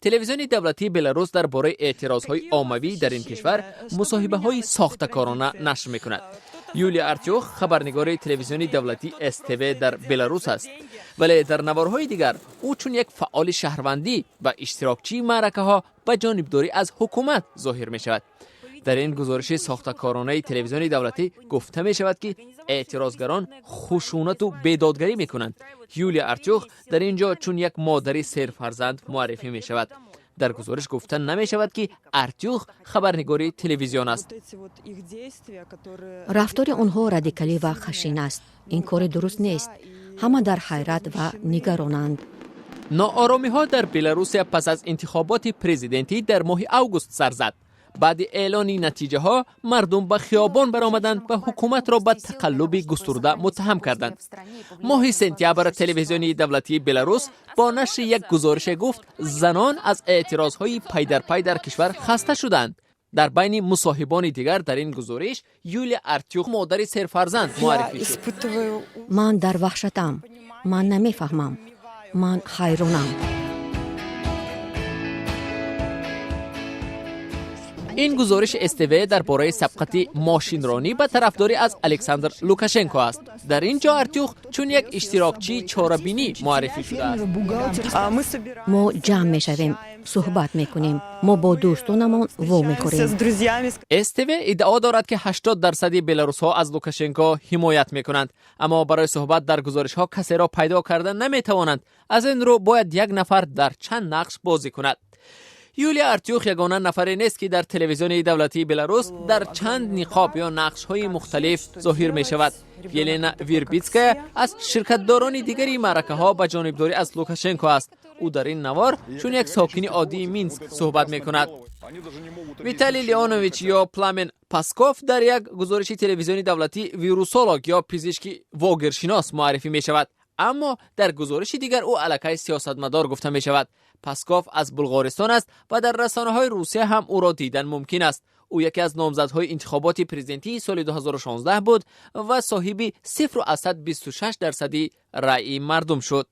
تلویزیون دولتی بلاروس درباره اعتراضهای عمومی در این کشور مصاحبه‌های ساخته‌کارانه نشر می‌کند. یولیا ارتیوخ خبرنگار تلویزیون دولتی استو در بلاروس است، ولی در نوارهای دیگر او چون یک فعال شهروندی و اشتراکچی معرکه‌ها به جانبداری از حکومت ظاهر می‌شود. در این گزارش ساخته‌کارانه تلویزیون دولتی گفته می‌شود که اعتراضگران خشونت و بیدادگری می‌کنند. یولیا ارتیوخ در اینجا چون یک مادر سرفرزند معرفی می‌شود. در گزارش گفته نمی‌شود که ارتیوخ خبرنگار تلویزیون است. رفتار آنها رادیکالی و خشن است. این کار درست نیست. همه در حیرت و نگرانند. ناآرامی‌ها در بلاروس پس از انتخابات پرزیدنتی در ماه آگوست سر زد. بعد اعلان نتیجه ها مردم به خیابان برآمدند و حکومت را به تقلب گسترده متهم کردند. ماه سپتامبر تلویزیون دولتی بلاروس با نشر یک گزارش گفت زنان از اعتراضهای پی در پی در کشور خسته شدند. در بین مصاحبان دیگر در این گزارش یولیا ارتیوخ مادر سرفرزند معرفی شد. من در وحشتم. من نمیفهمم. من حیرانم. این گزارش استو درباره سبقت ماشینرانی به طرفداری از الکساندر لوکاشنکو است. در اینجا ارتیوخ چون یک اشتراکچی چاره‌بینی معرفی شده است. ما جمع می‌شویم، صحبت می‌کنیم، ما با دوستانمان وو می‌خوریم. استو ادعا دارد که 80% بلاروس‌ها از لوکاشنکو حمایت می‌کنند، اما برای صحبت در گزارش‌ها کسی را پیدا کردن نمی‌توانند. از این رو باید یک نفر در چند نقش بازی کند. یولیا ارتیوخ یگانه نفری نیست که در تلویزیون دولتی بلاروس در چند نقاب یا نقش‌های مختلف ظاهر می‌شود. یلنا ویربیتسکا از شرکت‌داران دیگری معرکه‌ها به جانبداری از لوکاشنکو است. او در این نوار چون یک ساکن عادی مینسک صحبت می‌کند. ویتالی لیانوویچ یا پلامن پاسکوف در یک گزارش تلویزیونی دولتی ویروسولوگ یا پزشک واگرشناس معرفی می‌شود، اما در گزارش دیگر او علاقه سیاستمدار گفته می‌شود. پاسکوف از بلغارستان است و در رسانه‌های روسیه هم او را دیدن ممکن است. او یکی از نامزدهای انتخابات پرزیدنتی سال 2016 بود و صاحب 0.26% رأی مردم شد.